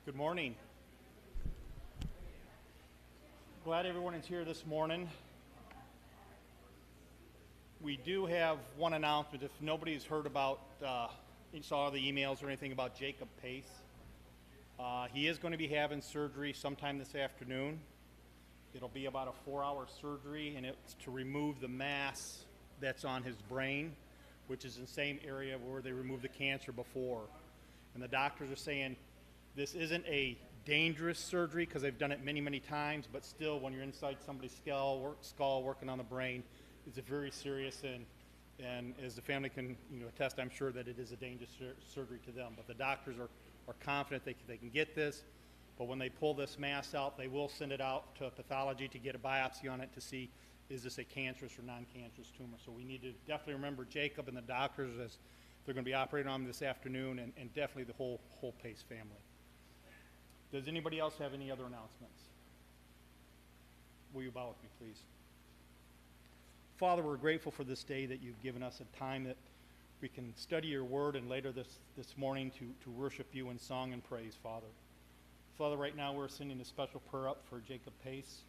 Good morning. Glad everyone is here this morning. We do have one announcement. If nobody's heard about, saw the emails or anything about Jacob Pace, he is going to be having surgery sometime this afternoon. It'll be about a 4-hour surgery, and it's to remove the mass that's on his brain, which is in the same area where they removed the cancer before. And the doctors are saying this isn't a dangerous surgery because they've done it many, many times, but still, when you're inside somebody's skull working on the brain, it's a very serious and as the family can attest, I'm sure that it is a dangerous surgery to them. But the doctors are confident they can get this. But when they pull this mass out, they will send it out to pathology to get a biopsy on it to see is this a cancerous or non-cancerous tumor. So we need to definitely remember Jacob and the doctors as they're going to be operating on him this afternoon, and definitely the whole Pace family. Does anybody else have any other announcements? Will you bow with me, please? Father, we're grateful for this day that you've given us a time that we can study your word and later this morning to worship you in song and praise, Father. Father, right now we're sending a special prayer up for Jacob Pace.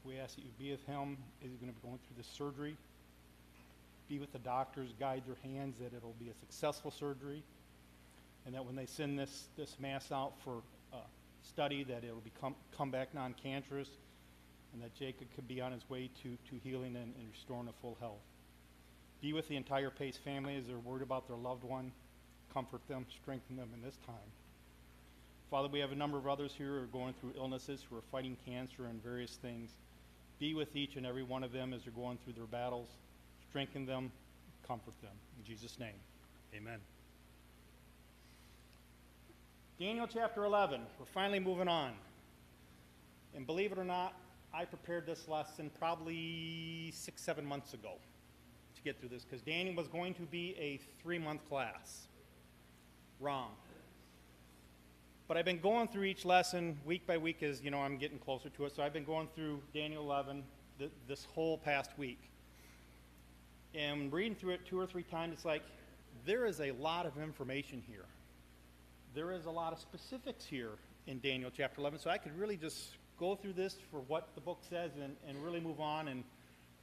We ask that you be with him as he's going to be going through this surgery. Be with the doctors, guide their hands, that it'll be a successful surgery, and that when they send this mass out for study, that it'll come back non-cancerous, and that Jacob could be on his way to healing and restoring to full health. Be with the entire Pace family as they're worried about their loved one. Comfort them, strengthen them in this time. Father, we have a number of others here who are going through illnesses, who are fighting cancer and various things. Be with each and every one of them as they're going through their battles. Strengthen them, comfort them. In Jesus' name, amen. Daniel chapter 11, we're finally moving on. And believe it or not, I prepared this lesson probably 6-7 months ago to get through this, because Daniel was going to be a 3-month class. Wrong. But I've been going through each lesson week by week as, I'm getting closer to it. So I've been going through Daniel 11 this whole past week. And reading through it 2 or 3 times, it's like there is a lot of information here. There is a lot of specifics here in Daniel chapter 11, so I could really just go through this for what the book says and really move on and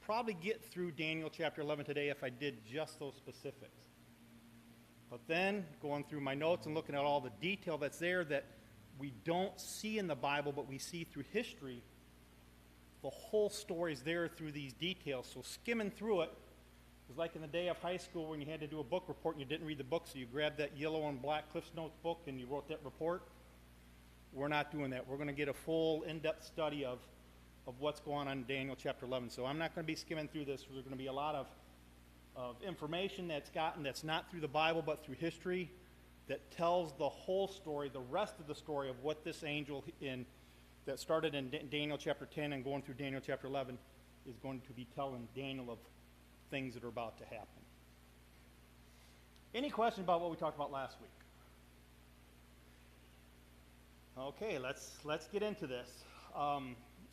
probably get through Daniel chapter 11 today if I did just those specifics. But then, going through my notes and looking at all the detail that's there that we don't see in the Bible, but we see through history, the whole story is there through these details. So skimming through it, it was like in the day of high school when you had to do a book report and you didn't read the book, so you grabbed that yellow and black Cliff's Notes book and you wrote that report. We're not doing that. We're going to get a full, in-depth study of what's going on in Daniel chapter 11. So I'm not going to be skimming through this. There's going to be a lot of information that's not through the Bible but through history that tells the whole story, the rest of the story of what this angel that started in Daniel chapter 10 and going through Daniel chapter 11 is going to be telling Daniel of things that are about to happen. Any questions about what we talked about last week? Okay, let's get into this.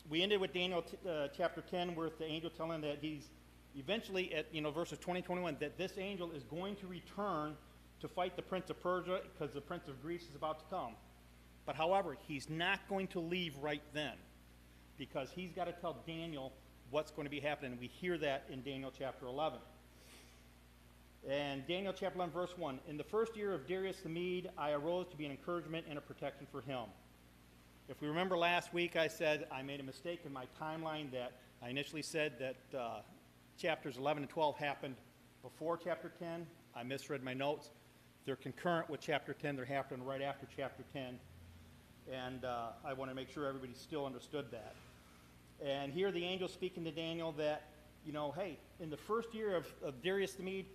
We ended with Daniel chapter 10 with the angel telling that he's eventually at verses 20-21 that this angel is going to return to fight the prince of Persia because the prince of Greece is about to come. But however, he's not going to leave right then because he's got to tell Daniel what's going to be happening. We hear that in Daniel chapter 11. And Daniel chapter 11 verse 1, in the first year of Darius the Mede, I arose to be an encouragement and a protection for him. If we remember last week, I said I made a mistake in my timeline that I initially said that chapters 11 and 12 happened before chapter 10. I misread my notes. They're concurrent with chapter 10. They're happening right after chapter 10. And I want to make sure everybody still understood that. And here the angel speaking to Daniel that, hey, in the first year of Darius the Mede,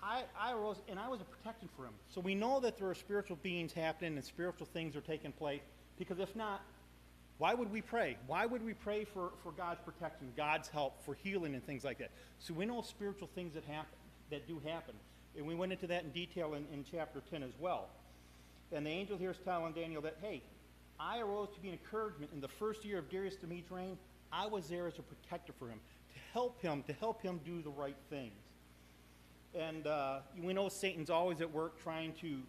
I arose and I was a protection for him. So we know that there are spiritual beings happening and spiritual things are taking place, because if not, why would we pray? Why would we pray for God's protection, God's help, for healing and things like that? So we know spiritual things that do happen. And we went into that in detail in chapter 10 as well. And the angel here is telling Daniel that, hey, I arose to be an encouragement in the first year of Darius the Mede's reign. I was there as a protector for him, to help him do the right things. And we know Satan's always at work trying to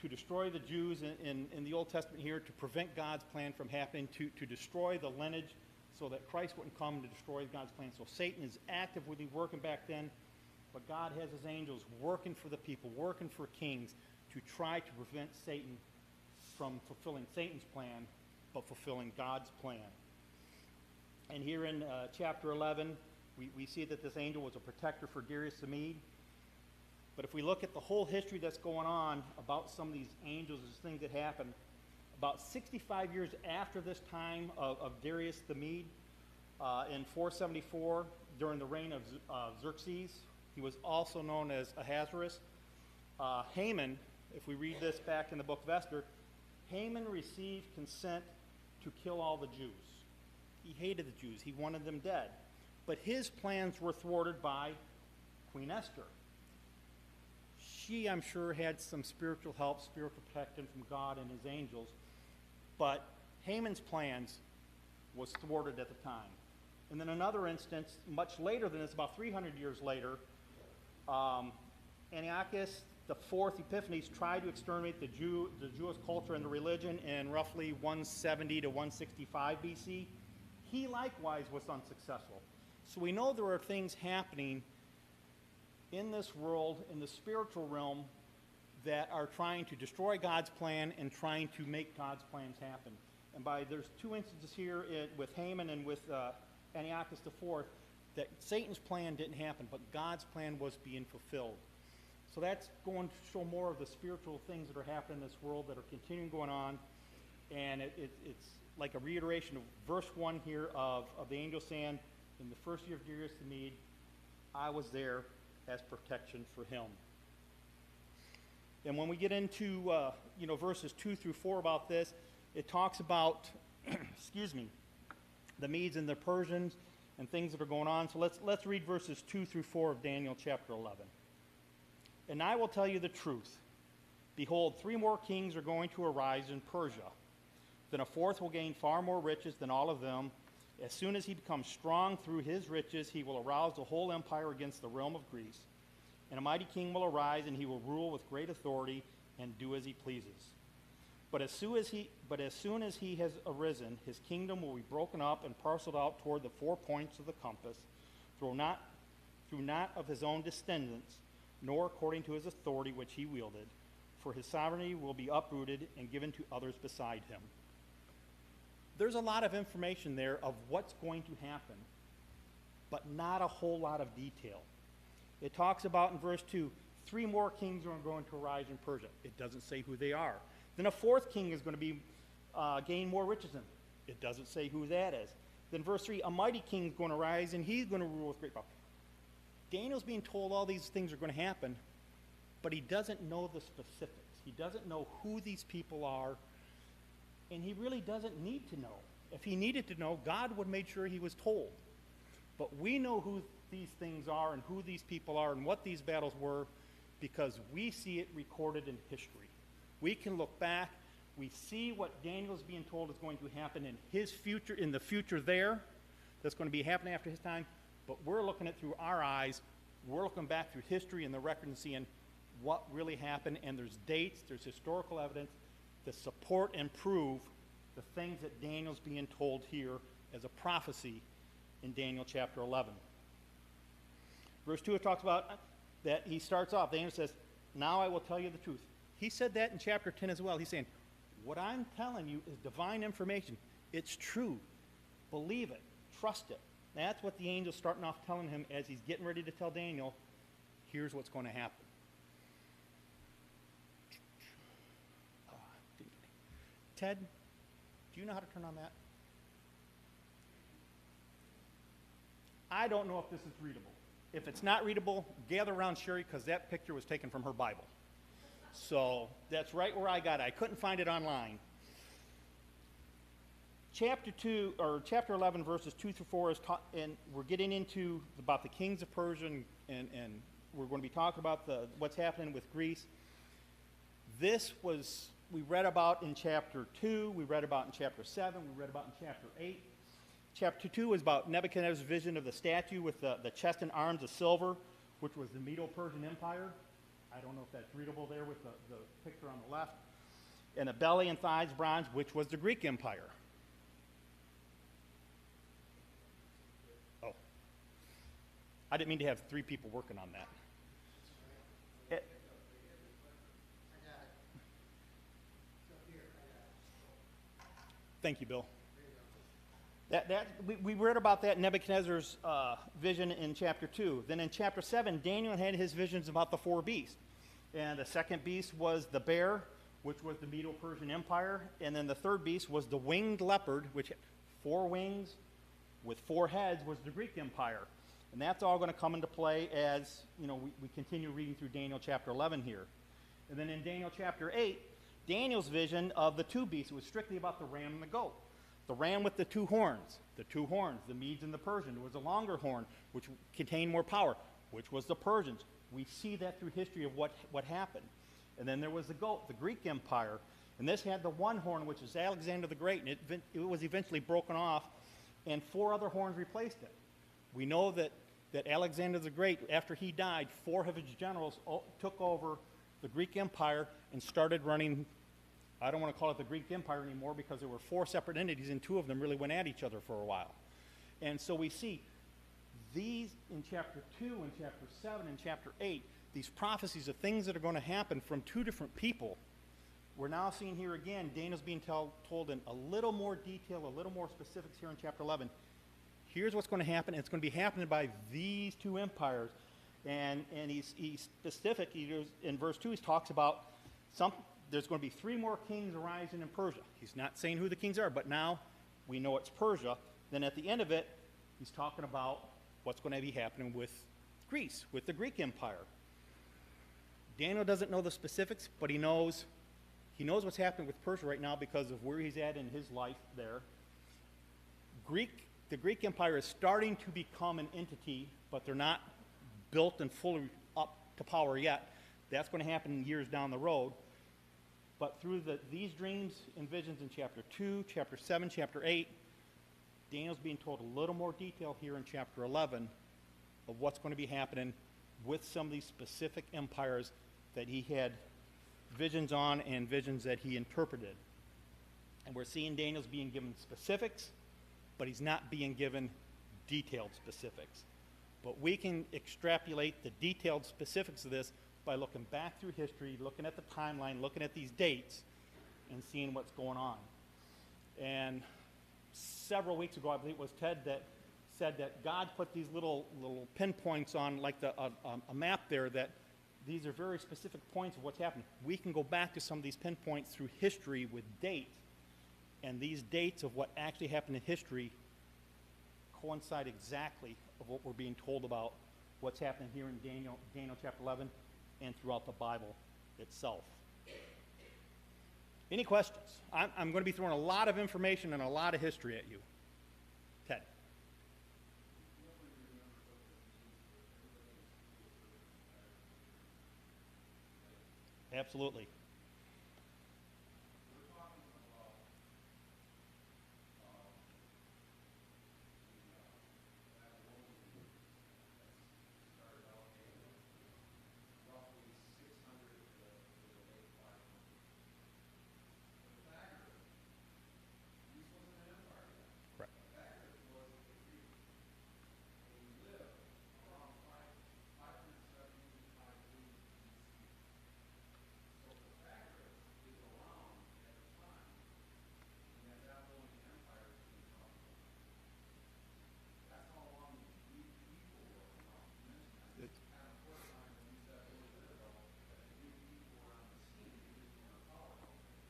to destroy the Jews in the Old Testament here, to prevent God's plan from happening, to destroy the lineage so that Christ wouldn't come to destroy God's plan. So Satan is actively working back then, but God has his angels working for the people, working for kings to try to prevent Satan from fulfilling Satan's plan, but fulfilling God's plan. And here in chapter 11, we see that this angel was a protector for Darius the Mede. But if we look at the whole history that's going on about some of these angels, these things that happened, about 65 years after this time of Darius the Mede, in 474, during the reign of Xerxes, he was also known as Ahasuerus. Haman, if we read this back in the book of Esther, Haman received consent to kill all the Jews. He hated the Jews. He wanted them dead. But his plans were thwarted by Queen Esther. She, I'm sure, had some spiritual help, spiritual protection from God and his angels, but Haman's plans was thwarted at the time. And then another instance, much later than this, about 300 years later, Antiochus IV Epiphanes tried to exterminate the Jewish culture and the religion in roughly 170 to 165 BC. He likewise was unsuccessful. So we know there are things happening in this world, in the spiritual realm, that are trying to destroy God's plan and trying to make God's plans happen. And there's two instances here with Haman and with Antiochus IV that Satan's plan didn't happen, but God's plan was being fulfilled. So that's going to show more of the spiritual things that are happening in this world that are continuing going on. And it's like a reiteration of verse 1 here of the angel saying, in the first year of Darius the Mede, I was there as protection for him. And when we get into verses 2 through 4 about this, it talks about the Medes and the Persians and things that are going on. So let's read verses 2 through 4 of Daniel chapter 11. And I will tell you the truth. Behold, 3 more kings are going to arise in Persia. Then a fourth will gain far more riches than all of them. As soon as he becomes strong through his riches, he will arouse the whole empire against the realm of Greece. And a mighty king will arise, and he will rule with great authority and do as he pleases. But as soon as he has arisen, his kingdom will be broken up and parceled out toward the 4 points of the compass, through not of his own descendants, nor according to his authority which he wielded, for his sovereignty will be uprooted and given to others beside him. There's a lot of information there of what's going to happen, but not a whole lot of detail. It talks about in verse 2, 3 more kings are going to arise in Persia. It doesn't say who they are. Then a fourth king is going to gain more riches than them. It doesn't say who that is. Then verse 3, a mighty king is going to rise, and he's going to rule with great power. Daniel's being told all these things are going to happen, but he doesn't know the specifics. He doesn't know who these people are, and he really doesn't need to know. If he needed to know, God would have made sure he was told. But we know who these things are and who these people are and what these battles were because we see it recorded in history. We can look back. We see what Daniel's being told is going to happen in his future, in the future there, that's going to be happening after his time. But we're looking at through our eyes. We're looking back through history and the record and seeing what really happened. And there's dates, there's historical evidence to support and prove the things that Daniel's being told here as a prophecy in Daniel chapter 11. Verse 2, it talks about that he starts off. Daniel says, now I will tell you the truth. He said that in chapter 10 as well. He's saying, what I'm telling you is divine information. It's true. Believe it. Trust it. That's what the angel's starting off telling him as he's getting ready to tell Daniel, here's what's going to happen. Ted, do you know how to turn on that? I don't know if this is readable. If it's not readable, gather around Sherry because that picture was taken from her Bible. So that's right where I got it. I couldn't find it online. Chapter 11, verses 2 through 4 is taught, and we're getting into about the kings of Persia, and we're going to be talking about what's happening with Greece. This was, we read about in chapter 2, we read about in chapter 7, we read about in chapter 8. Chapter 2 is about Nebuchadnezzar's vision of the statue with the chest and arms of silver, which was the Medo-Persian Empire. I don't know if that's readable there with the picture on the left. And the belly and thighs bronze, which was the Greek Empire. Oh. I didn't mean to have 3 people working on that. Thank you, Bill. We read about that in Nebuchadnezzar's vision in chapter 2. Then in chapter 7, Daniel had his visions about the 4 beasts. And the second beast was the bear, which was the Medo-Persian Empire. And then the third beast was the winged leopard, which had 4 wings with 4 heads, was the Greek Empire. And that's all going to come into play as, we continue reading through Daniel chapter 11 here. And then in Daniel chapter 8, Daniel's vision of the 2 beasts was strictly about the ram and the goat. The ram with the 2 horns, the Medes and the Persians. There was a longer horn, which contained more power, which was the Persians. We see that through history of what happened. And then there was the goat, the Greek Empire. And this had the 1 horn, which is Alexander the Great, and it was eventually broken off, and 4 other horns replaced it. We know that Alexander the Great, after he died, 4 of his generals took over the Greek Empire and started running. I don't want to call it the Greek Empire anymore because there were 4 separate entities and 2 of them really went at each other for a while. And so we see these in chapter 2 and chapter 7 and chapter 8, these prophecies of things that are going to happen from 2 different people. We're now seeing here again, Daniel's being told in a little more detail, a little more specifics here in chapter 11. Here's what's going to happen. It's going to be happening by these 2 empires. And he's specific. In verse 2, he talks about there's going to be 3 more kings arising in Persia. He's not saying who the kings are, but now we know it's Persia. Then at the end of it, he's talking about what's going to be happening with Greece, with the Greek Empire. Daniel doesn't know the specifics, but he knows what's happening with Persia right now because of where he's at in his life there. The Greek Empire is starting to become an entity, but they're not built and fully up to power yet. That's going to happen years down the road. But through these dreams and visions in chapter 2, chapter 7, chapter 8, Daniel's being told a little more detail here in chapter 11 of what's going to be happening with some of these specific empires that he had visions on and visions that he interpreted. And we're seeing Daniel's being given specifics, but he's not being given detailed specifics. But we can extrapolate the detailed specifics of this by looking back through history, looking at the timeline, looking at these dates, and seeing what's going on. And several weeks ago, I believe it was Ted that said that God put these little pinpoints on like a map there, that these are very specific points of what's happening. We can go back to some of these pinpoints through history with dates, and these dates of what actually happened in history coincide exactly of what we're being told about what's happening here in Daniel chapter 11 and throughout the Bible itself. Any questions? I'm going to be throwing a lot of information and a lot of history at you. Ted. Absolutely.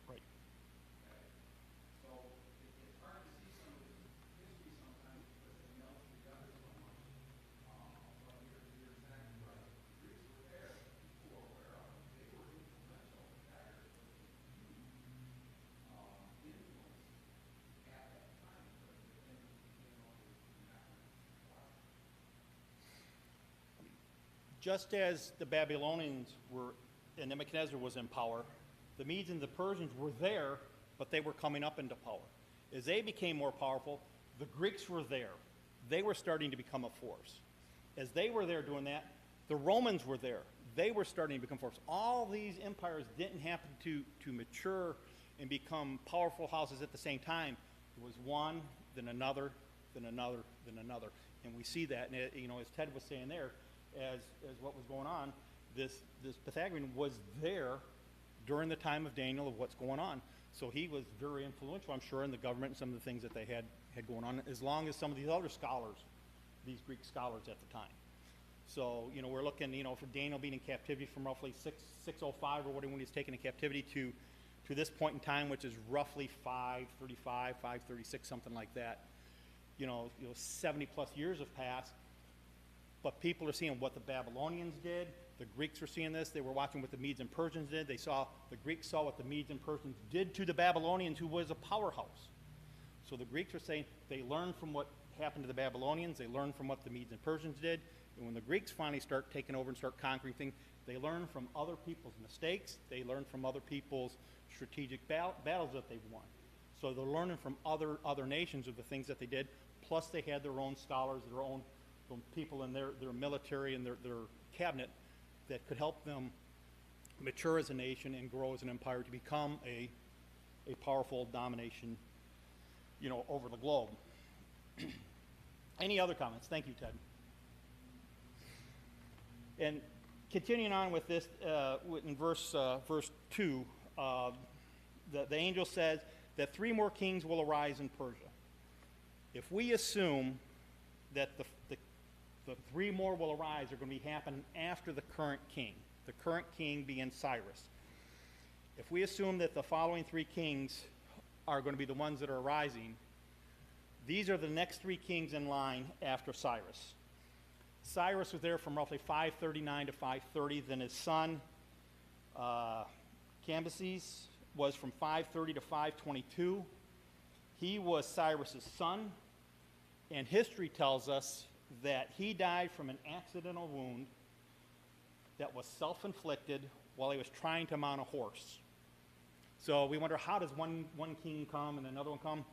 Right. Just as the Babylonians were, and Nebuchadnezzar was in power, the Medes and the Persians were there, but they were coming up into power. As they became more powerful, the Greeks were there. They were starting to become a force. As they were there doing that, the Romans were there. they were starting to become force. All these empires didn't happen to mature and become powerful houses at the same time. It was one, then another, then another, then another. And we see that, and as Ted was saying there, as what was going on, this Pythagorean was there during the time of Daniel of what's going on. So he was very influential, I'm sure, in the government and some of the things that they had going on, as long as some of these other scholars, these Greek scholars at the time. So, we're looking, for Daniel being in captivity from roughly 605 or whatever when he's taken in captivity to this point in time, which is roughly 535, 536, something like that. 70 plus years have passed, but people are seeing what the Babylonians did. The Greeks were seeing this. They were watching what the Medes and Persians did. The Greeks saw what the Medes and Persians did to the Babylonians, who was a powerhouse. So the Greeks are saying they learned from what happened to the Babylonians. They learned from what the Medes and Persians did. And when the Greeks finally start taking over and start conquering things, they learn from other people's mistakes. They learn from other people's strategic battles that they've won. So they're learning from other nations of the things that they did. Plus they had their own scholars, their own people in their military and their cabinet that could help them mature as a nation and grow as an empire to become a powerful domination, over the globe. Any other comments? Thank you, Ted. And continuing on with this, in verse 2, the angel says that 3 more kings will arise in Persia. If we assume that the 3 more will arise are going to be happening after the current king being Cyrus. If we assume that the following 3 kings are going to be the ones that are arising, these are the next 3 kings in line after Cyrus. Cyrus was there from roughly 539 to 530. Then his son, Cambyses, was from 530 to 522. He was Cyrus's son, and history tells us that he died from an accidental wound that was self-inflicted while he was trying to mount a horse. So we wonder, how does one king come and another one come?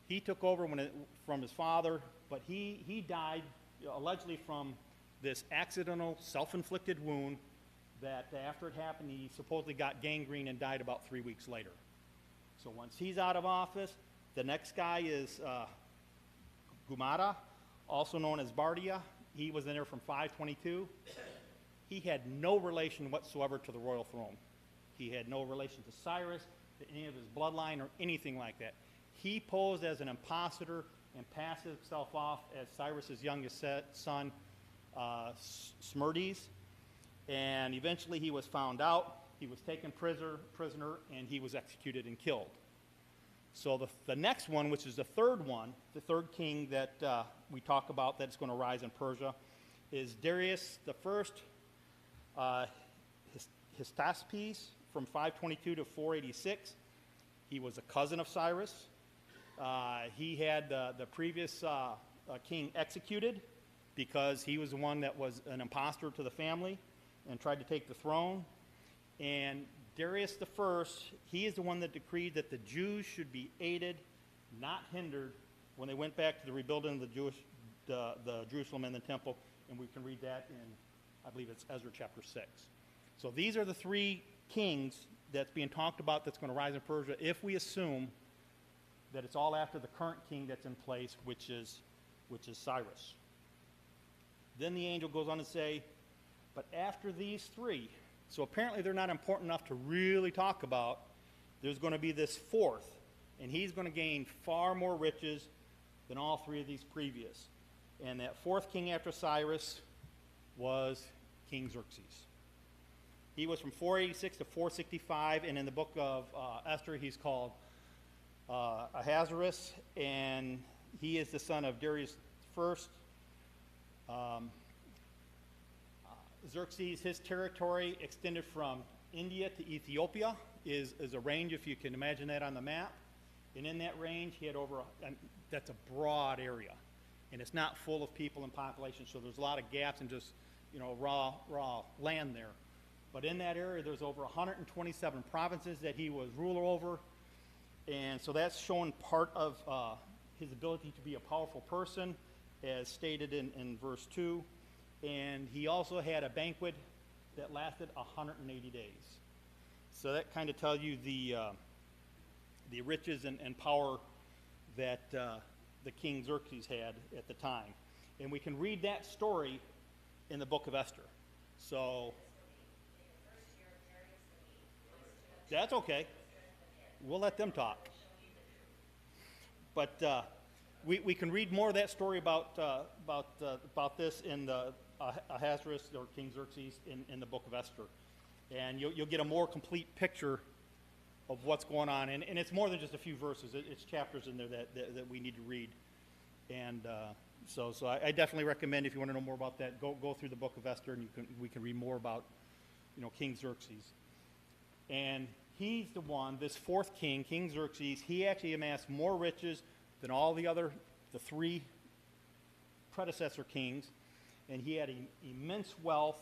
He took over from his father, but he died allegedly from this accidental self-inflicted wound that after it happened, he supposedly got gangrene and died about 3 weeks later. So once he's out of office, the next guy is Gumara, also known as Bardia. He was in there from 522. He had no relation whatsoever to the royal throne. He had no relation to Cyrus, to any of his bloodline, or anything like that. He posed as an impostor and passed himself off as Cyrus's youngest son, Smerdis. And eventually he was found out. He was taken prisoner, and he was executed and killed. So the next one, which is the third king that we talk about that's going to rise in Persia, is Darius the First, Hystaspes, from 522 to 486. He was a cousin of Cyrus. He had the previous king executed because he was the one that was an impostor to the family and tried to take the throne. And Darius the First, he is the one that decreed that the Jews should be aided, not hindered, when they went back to the rebuilding of the Jerusalem and the temple. And we can read that in, I believe it's Ezra chapter 6. So these are the 3 kings that's being talked about that's going to rise in Persia, if we assume that it's all after the current king that's in place, which is Cyrus. Then the angel goes on to say, but after these 3, so apparently they're not important enough to really talk about, there's going to be this 4th, and he's going to gain far more riches than all 3 of these previous. And that 4th king after Cyrus was King Xerxes. He was from 486 to 465, and in the book of Esther, he's called Ahasuerus, and he is the son of Darius First. Xerxes, his territory extended from India to Ethiopia, is a range, if you can imagine that on the map. And in that range, he had that's a broad area, and it's not full of people and population, so there's a lot of gaps and just, raw land there. But in that area, there's over 127 provinces that he was ruler over. And so that's showing part of his ability to be a powerful person, as stated in verse 2. And he also had a banquet that lasted 180 days. So that kind of tells you the riches and power that the King Xerxes had at the time. And we can read that story in the book of Esther. So that's okay. We'll let them talk. But we can read more of that story about this in the Ahasuerus or King Xerxes in the book of Esther, and you'll get a more complete picture of what's going on. And it's more than just a few verses; it's chapters in there that we need to read. And so I definitely recommend, if you want to know more about that, go through the book of Esther, and we can read more about King Xerxes. And he's the one, this fourth king, King Xerxes. He actually amassed more riches than all the three predecessor kings, and he had immense wealth.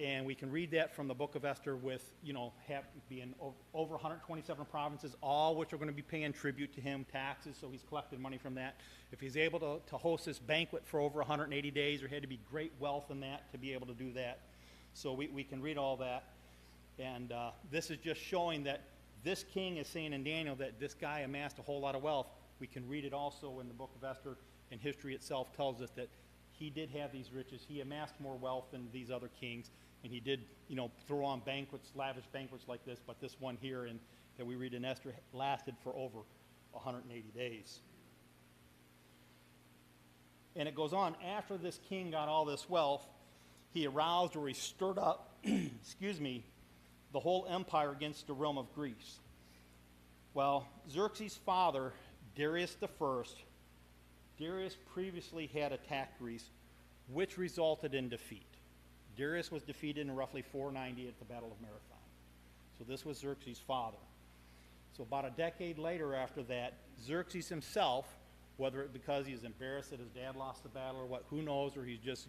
And we can read that from the book of Esther with, being over 127 provinces, all which are going to be paying tribute to him, taxes, so he's collected money from that. If he's able to host this banquet for over 180 days, there had to be great wealth in that to be able to do that. So we can read all that. And this is just showing that this king is saying in Daniel that this guy amassed a whole lot of wealth. We can read it also in the book of Esther, and history itself tells us that he did have these riches. He amassed more wealth than these other kings, and he did, throw on banquets, lavish banquets like this. But this one here, and that we read in Esther, lasted for over 180 days. And it goes on. After this king got all this wealth, he aroused, or he stirred up, the whole empire against the realm of Greece. Well, Xerxes' father, Darius previously had attacked Greece, which resulted in defeat. Darius was defeated in roughly 490 at the Battle of Marathon. So this was Xerxes' father. So about a decade later after that, Xerxes himself, whether it because he's embarrassed that his dad lost the battle or what, who knows, or he's just,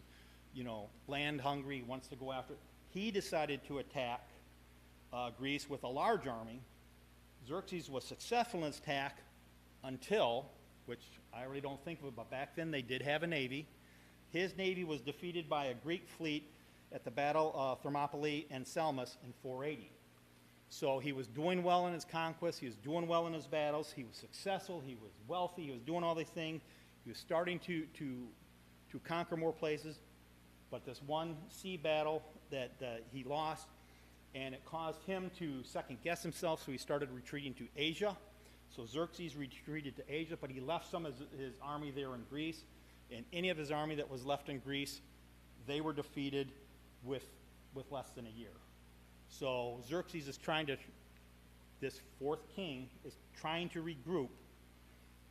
land hungry, wants to go after it, he decided to attack Greece with a large army. Xerxes was successful in his attack until, which I really don't think of it, but back then they did have a navy. His navy was defeated by a Greek fleet at the Battle of Thermopylae and Salamis in 480. So he was doing well in his conquests, he was doing well in his battles, he was successful, he was wealthy, he was doing all these things, he was starting to conquer more places, but this one sea battle that he lost, and it caused him to second guess himself, so he started retreating to Asia. So Xerxes retreated to Asia, but he left some of his army there in Greece, and any of his army that was left in Greece, they were defeated with less than a year. So Xerxes is this fourth king is trying to regroup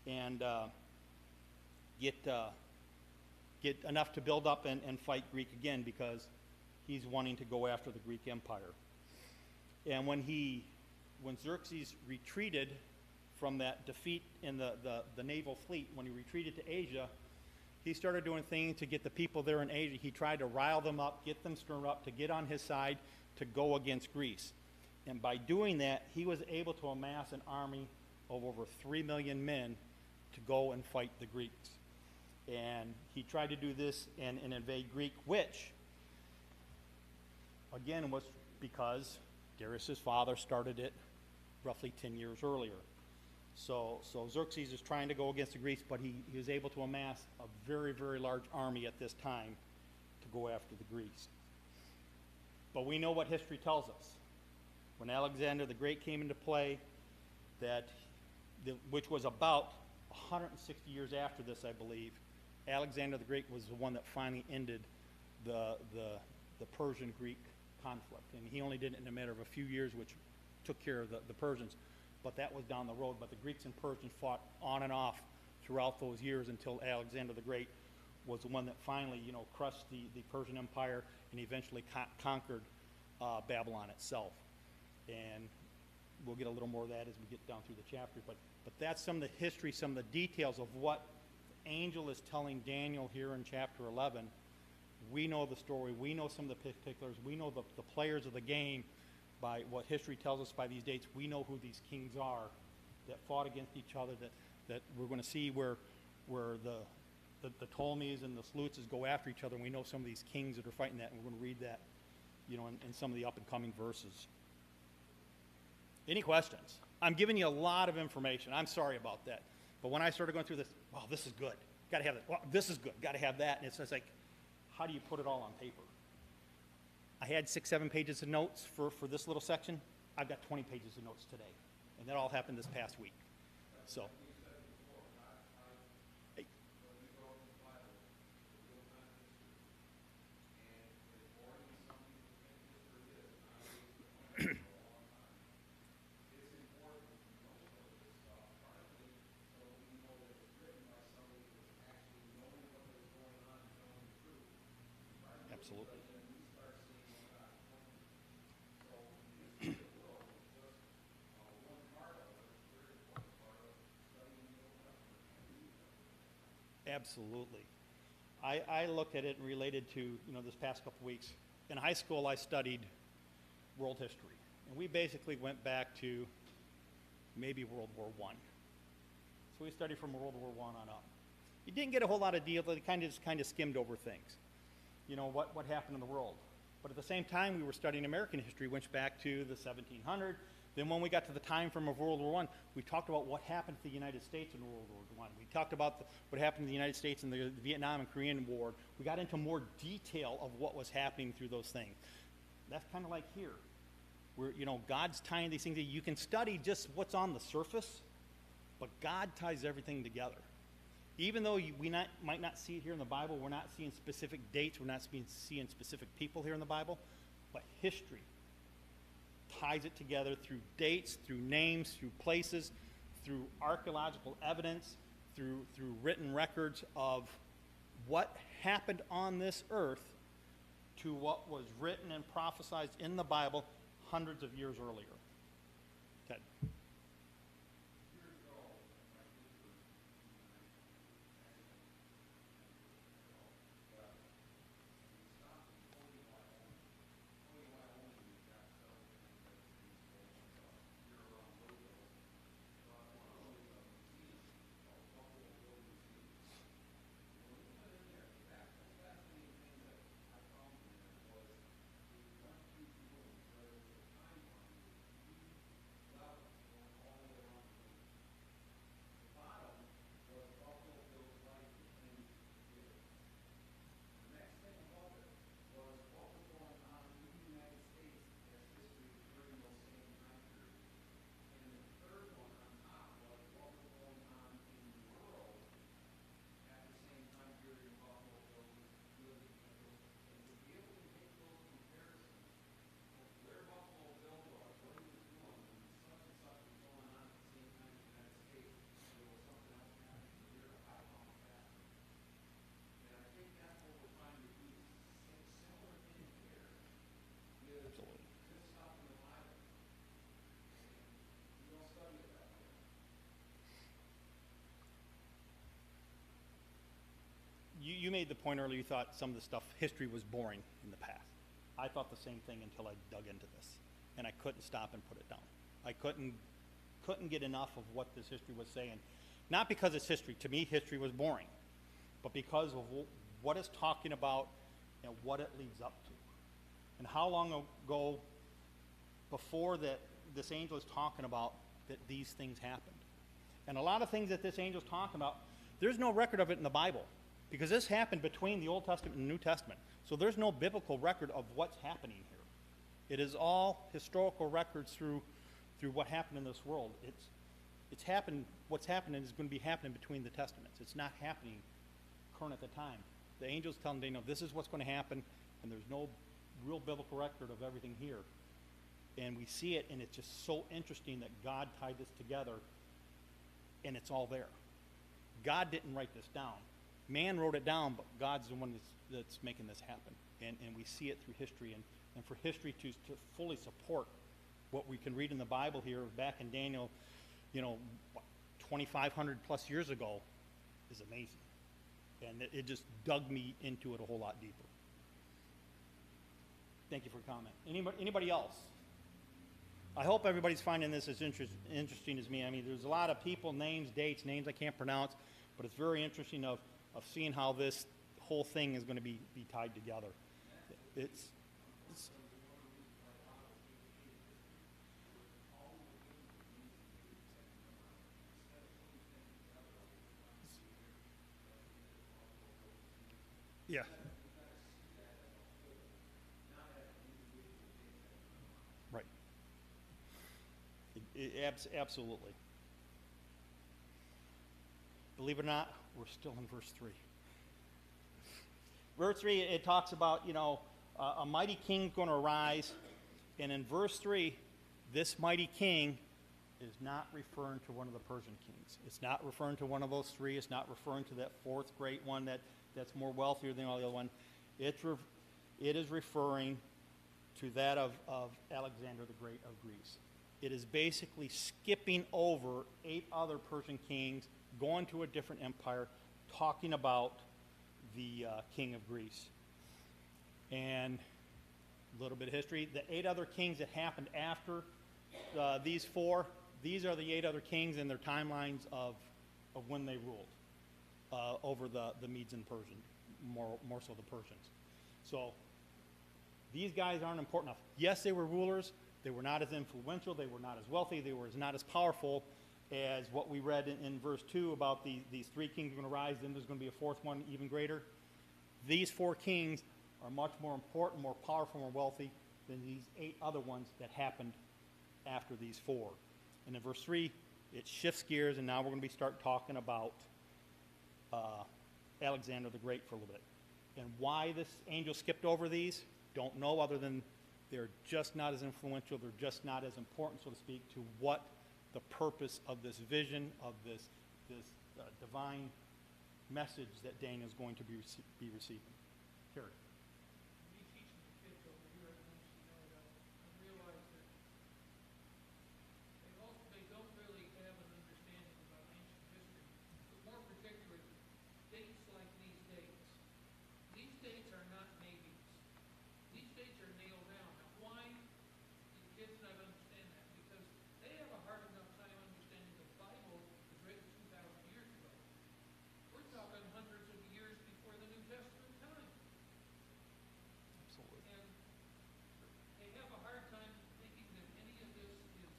and get enough to build up and fight Greek again, because he's wanting to go after the Greek Empire. And when Xerxes retreated from that defeat in the naval fleet, when he retreated to Asia, he started doing things to get the people there in Asia. He tried to rile them up, get them stirred up, to get on his side to go against Greece. And by doing that, he was able to amass an army of over 3 million men to go and fight the Greeks. And he tried to do this and invade Greece, which, again, was because Darius' father started it roughly 10 years earlier. So Xerxes is trying to go against the Greeks, but he was able to amass a very, very large army at this time to go after the Greeks. But we know what history tells us. When Alexander the Great came into play, which was about 160 years after this, I believe, Alexander the Great was the one that finally ended the Persian-Greek conflict. And he only did it in a matter of a few years, which took care of the Persians. But that was down the road. But the Greeks and Persians fought on and off throughout those years until Alexander the Great was the one that finally, crushed the Persian Empire and eventually conquered Babylon itself. And we'll get a little more of that as we get down through the chapter. But that's some of the history, some of the details of what the angel is telling Daniel here in chapter 11. We know the story. We know some of the particulars. We know the players of the game by what history tells us by these dates. We know who these kings are that fought against each other, that we're going to see where the Ptolemies and the Seleucids go after each other. And we know some of these kings that are fighting that, and we're going to read that in some of the up-and-coming verses. Any questions? I'm giving you a lot of information. I'm sorry about that. But when I started going through this, wow, this is good. Got to have it. Wow, this is good. Got to have that. And it's just like, how do you put it all on paper? I had 6, 7 pages of notes for this little section. I've got 20 pages of notes today. And that all happened this past week. So. Absolutely. Absolutely. I looked at it and related to, this past couple weeks. In high school, I studied world history. And we basically went back to maybe World War I. So we studied from World War I on up. You didn't get a whole lot of deal, but it kind of skimmed over things. What happened in the world. But at the same time, we were studying American history, went back to the 1700s. Then when we got to the time frame of World War I, we talked about what happened to the United States in World War I. We talked about what happened to the United States in the Vietnam and Korean War. We got into more detail of what was happening through those things. That's kind of like here, where, God's tying these things. You can study just what's on the surface, but God ties everything together. Even though might not see it here in the Bible, we're not seeing specific dates, we're not seeing specific people here in the Bible, but history ties it together through dates, through names, through places, through archaeological evidence, through written records of what happened on this earth to what was written and prophesied in the Bible hundreds of years earlier. Ted. You made the point earlier, you thought some of the stuff, history was boring in the past. I thought the same thing until I dug into this, and I couldn't stop and put it down. I couldn't get enough of what this history was saying. Not because it's history. To me, history was boring, but because of what it's talking about and what it leads up to. And how long ago before that this angel is talking about that these things happened. And a lot of things that this angel is talking about, there's no record of it in the Bible. Because this happened between the Old Testament and the New Testament. So there's no biblical record of what's happening here. It is all historical records through what happened in this world. It's happened, what's happening is going to be happening between the testaments. It's not happening current at the time. The angel's telling Daniel, this is what's going to happen, and there's no real biblical record of everything here. And we see it, and it's just so interesting that God tied this together, and it's all there. God didn't write this down. Man wrote it down, but God's the one that's making this happen. And we see it through history. And for history to fully support what we can read in the Bible here back in Daniel, 2,500 plus years ago is amazing. And it just dug me into it a whole lot deeper. Thank you for your comment. Anybody else? I hope everybody's finding this as interesting as me. I mean, there's a lot of people, names, dates, names I can't pronounce, but it's very interesting of seeing how this whole thing is going to be tied together. Yeah. Right. Absolutely. Believe it or not, we're still in verse 3. Verse 3, it talks about, a mighty king going to arise. And in verse 3, this mighty king is not referring to one of the Persian kings. It's not referring to one of those three. It's not referring to that fourth great one that's more wealthier than all the other one. It is referring to that of Alexander the Great of Greece. It is basically skipping over 8 other Persian kings, going to a different empire, talking about the king of Greece. And a little bit of history. The 8 other kings that happened after these 4, these are the 8 other kings and their timelines of when they ruled over the Medes and Persians, more so the Persians. So these guys aren't important enough. Yes, they were rulers. They were not as influential. They were not as wealthy. They were not as powerful as what we read in verse 2 about these 3 kings are going to rise, then there's going to be a 4th one even greater. These 4 kings are much more important, more powerful, more wealthy than these 8 other ones that happened after these 4. And in verse 3, it shifts gears, and now we're going to be start talking about Alexander the Great for a little bit. And why this angel skipped over these, don't know, other than they're just not as influential, they're just not as important, so to speak, to what the purpose of this vision, of this divine message that Daniel is going to be receiving. Terry. Me teaching the kids over here at Monsignor, I realize that they don't really have an understanding about ancient history, but more particularly, dates like these dates. These dates are not maybes. These dates are nailed down. Now, why do kids not understand that? Because they have a hard enough time understanding the Bible was written 2,000 years ago. We're talking hundreds of years before the New Testament time. Absolutely. And they have a hard time thinking that any of this is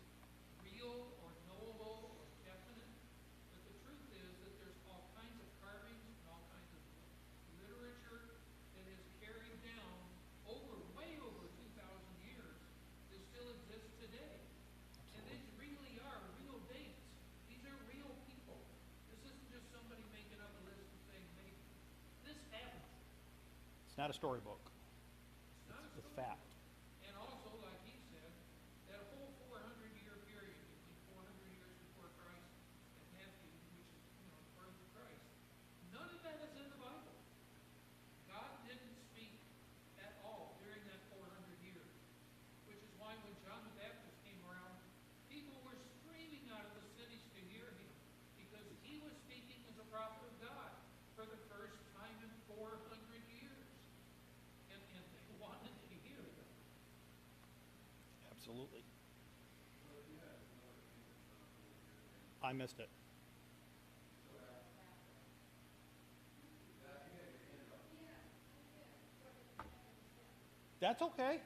real or knowable or definite. But the truth is that there's all kinds of carvings and all kinds of literature that is carried down way over 2,000 years that still exists today. And these really are real dates. These are real people. This isn't just somebody making up a list and saying maybe. This happened. It's not a storybook. It's not a It's story. fact. And also, like he said, that whole 400-year period between 400 years before Christ and Matthew, which is, the birth of Christ, none of that is in the Bible. God didn't speak at all during that 400 years, which is why when John the Baptist came around, people were screaming out of the cities to hear him, because he was speaking as a prophet of God for the first time in 400 years. And they wanted to hear him. Absolutely. I missed it. That's okay.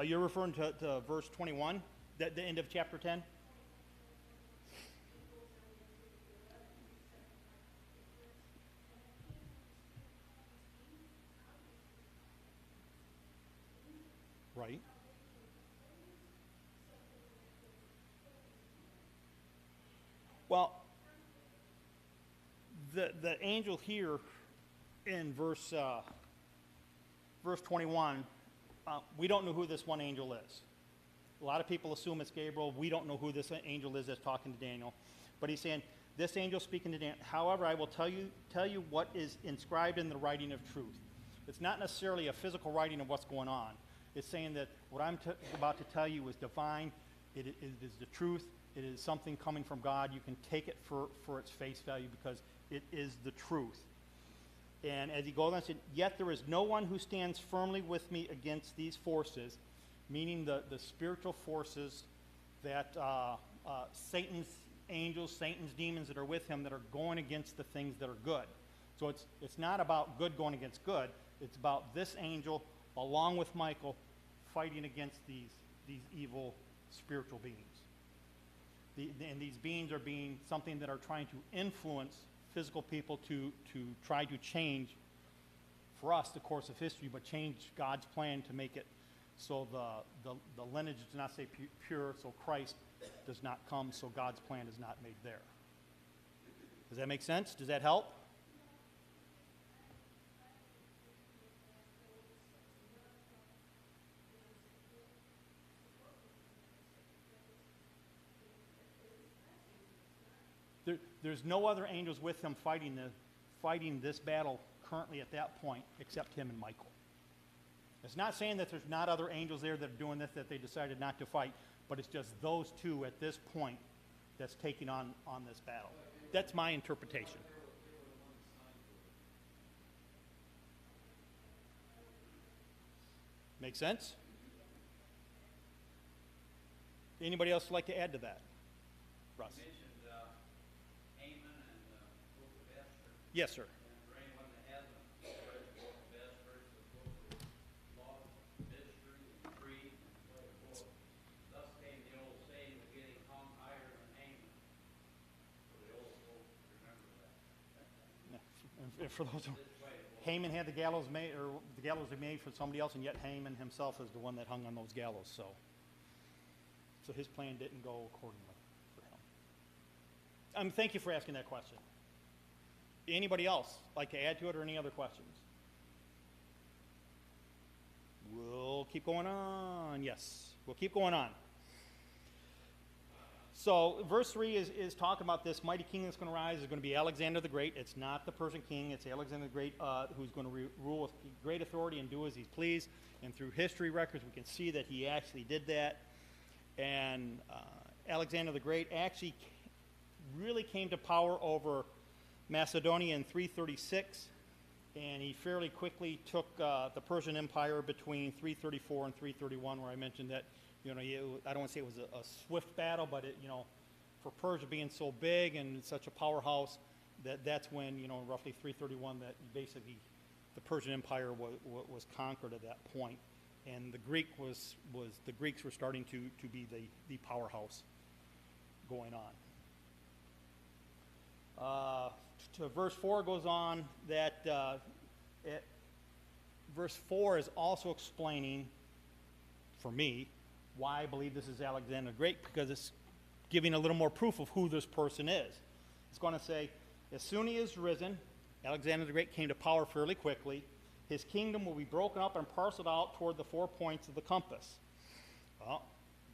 You're referring to verse 21, the end of chapter 10? Right. Well, the angel here in verse 21, we don't know who this one angel is. A lot of people assume it's Gabriel. We don't know who this angel is that's talking to Daniel. But he's saying, this angel speaking to Daniel, however, I will tell you what is inscribed in the writing of truth. It's not necessarily a physical writing of what's going on. It's saying that what I'm about to tell you is divine. It is the truth. It is something coming from God. You can take it for its face value because it is the truth. And as he goes on, he said, yet there is no one who stands firmly with me against these forces, meaning the spiritual forces that Satan's angels, Satan's demons that are with him that are going against the things that are good. So it's not about good going against good. It's about this angel, along with Michael, fighting against these evil spiritual beings. And these beings are being something that are trying to influence physical people to try to change, for us, the course of history, but change God's plan to make it so the lineage does not stay pure, so Christ does not come, so God's plan is not made there. Does that make sense? Does that help? There's no other angels with him fighting this battle currently at that point except him and Michael. It's not saying that there's not other angels there that are doing this, that they decided not to fight, but it's just those two at this point that's taking on this battle. That's my interpretation. Make sense? Anybody else like to add to that? Russ? You mentioned Haman and the book of Esther. Yes, sir. And for anyone that hasn't read the book of Esther, it's a book of law, mystery, and creed, and so forth. Thus came the old saying of getting hung higher than Haman. So the old folks remember that. And for those who, This way, it was Haman had the gallows made, or the gallows were made for somebody else, and yet Haman himself is the one that hung on those gallows. So his plan didn't go accordingly for him. Thank you for asking that question. Anybody else like to add to it, or any other questions? We'll keep going on. Yes, we'll keep going on. So verse 3 is talking about this mighty king that's going to rise. Is going to be Alexander the Great. It's not the Persian king. It's Alexander the Great who's going to rule with great authority and do as he pleased. And through history records, we can see that he actually did that. And Alexander the Great actually really came to power over Macedonia in 336. And he fairly quickly took the Persian Empire between 334 and 331, where I mentioned that, I don't want to say it was a swift battle, but for Persia being so big and such a powerhouse, that's when, roughly 331, that basically the Persian Empire was conquered at that point. And the Greeks were starting to be the powerhouse going on. To verse 4 goes on that verse 4 is also explaining, for me, why I believe this is Alexander the Great, because it's giving a little more proof of who this person is. It's going to say, as soon as he is risen, Alexander the Great came to power fairly quickly. His kingdom will be broken up and parceled out toward the 4 points of the compass. Well,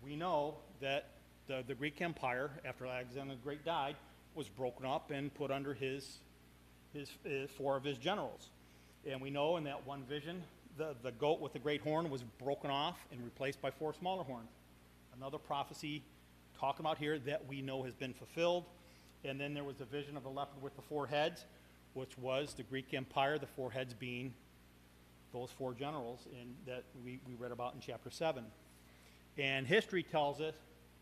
we know that the Greek Empire, after Alexander the Great died, was broken up and put under his 4 of his generals. And we know in that one vision, the goat with the great horn was broken off and replaced by 4 smaller horns. Another prophecy talking about here that we know has been fulfilled. And then there was a vision of the leopard with the 4 heads, which was the Greek Empire, the 4 heads being those 4 generals that we read about in chapter 7. And history tells us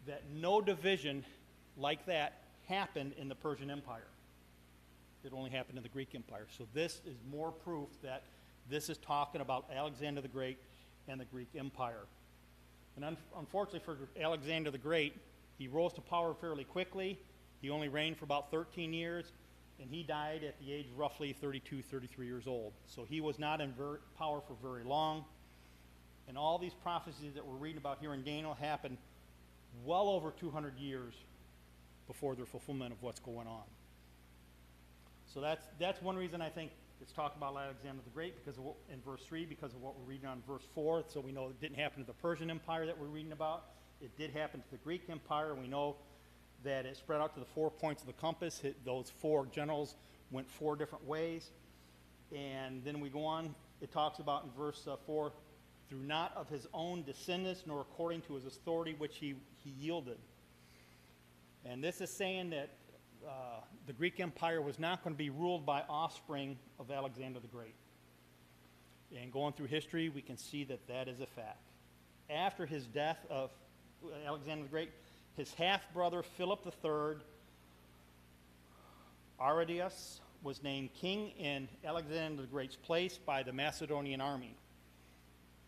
that no division like that happened in the Persian Empire. It only happened in the Greek Empire. So this is more proof that this is talking about Alexander the Great and the Greek Empire. And unfortunately for Alexander the Great, he rose to power fairly quickly. He only reigned for about 13 years, and he died at the age of roughly 32, 33 years old. So he was not in power for very long. And all these prophecies that we're reading about here in Daniel happened well over 200 years before their fulfillment of what's going on. So that's one reason I think it's talking about Alexander the Great, because in verse 3, because of what we're reading on verse 4. So we know it didn't happen to the Persian Empire that we're reading about. It did happen to the Greek Empire, and we know that it spread out to the 4 points of the compass. Those 4 generals went 4 different ways. And then we go on, it talks about in verse 4, through not of his own descendants, nor according to his authority which he yielded. And this is saying that the Greek Empire was not going to be ruled by offspring of Alexander the Great. And going through history, we can see that that is a fact. After his death of Alexander the Great, his half-brother Philip III Aridaeus was named king in Alexander the Great's place by the Macedonian army.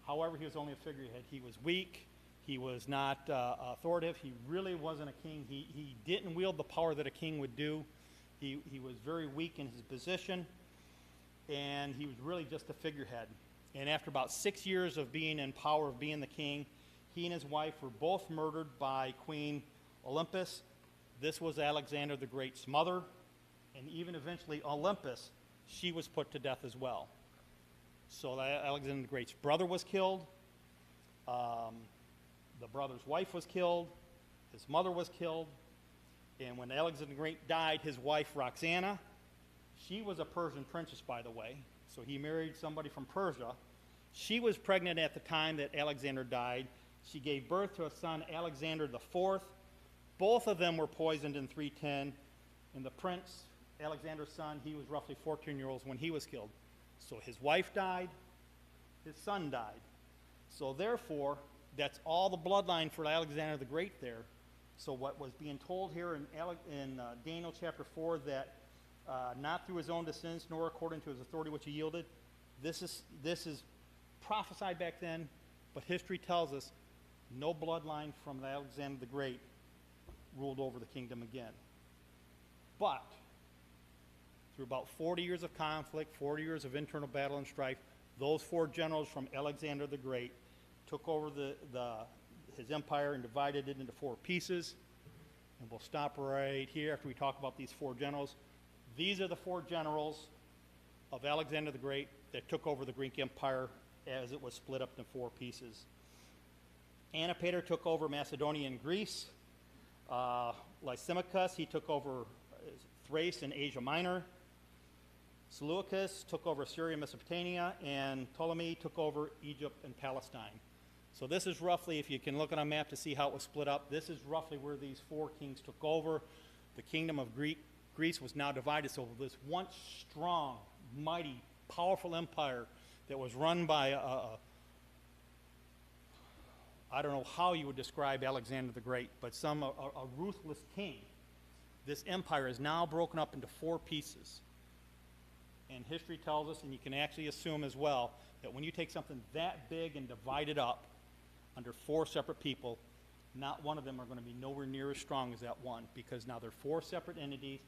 However, he was only a figurehead. He was weak. He was not authoritative. He really wasn't a king. He didn't wield the power that a king would do. He was very weak in his position, and he was really just a figurehead. And after about 6 years of being in power, of being the king, he and his wife were both murdered by Queen Olympus. This was Alexander the Great's mother, and even eventually Olympus, she was put to death as well. So Alexander the Great's brother was killed, the brother's wife was killed, his mother was killed, and when Alexander the Great died, his wife Roxana, she was a Persian princess, by the way, so he married somebody from Persia. She was pregnant at the time that Alexander died. She gave birth to a son, Alexander IV. Both of them were poisoned in 310, and the prince, Alexander's son, he was roughly 14 years old when he was killed. So his wife died, his son died. So therefore, that's all the bloodline for Alexander the Great there. So what was being told here in Daniel chapter 4, that not through his own descendants, nor according to his authority which he yielded, this is prophesied back then, but history tells us no bloodline from Alexander the Great ruled over the kingdom again. But through about 40 years of conflict, 40 years of internal battle and strife, those 4 generals from Alexander the Great took over his empire and divided it into 4 pieces. And we'll stop right here after we talk about these 4 generals. These are the 4 generals of Alexander the Great that took over the Greek Empire as it was split up into 4 pieces. Antipater took over Macedonia and Greece. Lysimachus, he took over Thrace and Asia Minor. Seleucus took over Syria and Mesopotamia, and Ptolemy took over Egypt and Palestine. So this is roughly, if you can look on a map to see how it was split up, this is roughly where these 4 kings took over. The kingdom of Greece was now divided, so this once strong, mighty, powerful empire that was run by I don't know how you would describe Alexander the Great, but a ruthless king. This empire is now broken up into 4 pieces. And history tells us, and you can actually assume as well, that when you take something that big and divide it up under 4 separate people, not one of them are going to be nowhere near as strong as that one, because now they're 4 separate entities,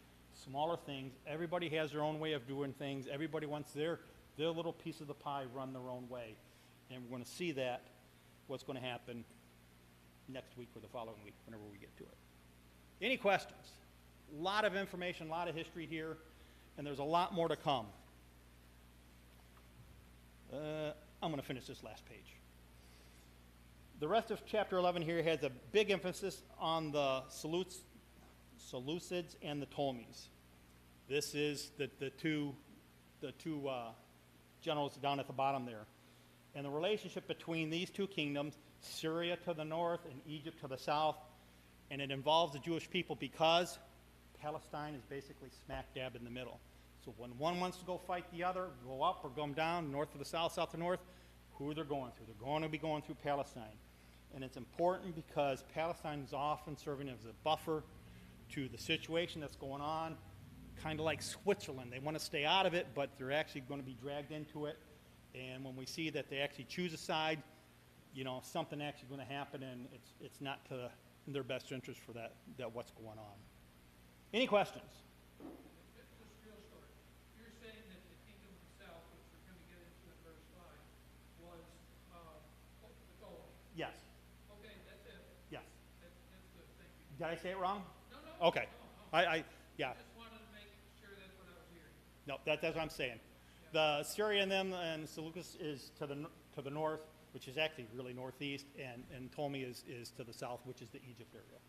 smaller things. Everybody has their own way of doing things. Everybody wants their little piece of the pie run their own way. And we're going to see that, what's going to happen next week or the following week, whenever we get to it. Any questions? A lot of information, a lot of history here, and there's a lot more to come. I'm going to finish this last page. The rest of chapter 11 here has a big emphasis on the Seleucids and the Ptolemies. This is the two generals down at the bottom there. And the relationship between these 2 kingdoms, Syria to the north and Egypt to the south, and it involves the Jewish people because Palestine is basically smack dab in the middle. So when one wants to go fight the other, go up or go down, north to the south, south to north, who are they going through? They're going to be going through Palestine. And it's important because Palestine is often serving as a buffer to the situation that's going on, kind of like Switzerland. They want to stay out of it, but they're actually going to be dragged into it. And when we see that they actually choose a side, something actually going to happen, and it's not to their best interest for that what's going on. Any questions? Just real short. You're saying that the kingdom of the south, which we're going to get into in verse 5, was the Ptolemy. Yes. Okay, that's it. Yes. That's good. Thank you. Did I say it wrong? No. Okay. No. Yeah. I just wanted to make sure that's what I was hearing. No, that's what I'm saying. The Syria and them and Seleucus is to the north, which is actually really northeast, and Ptolemy is to the south, which is the Egypt area.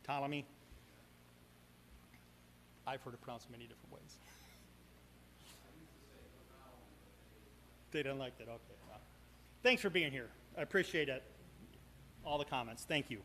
Ptolemy. I've heard it pronounced many different ways. They don't like that. Okay. Well, thanks for being here. I appreciate it. All the comments. Thank you.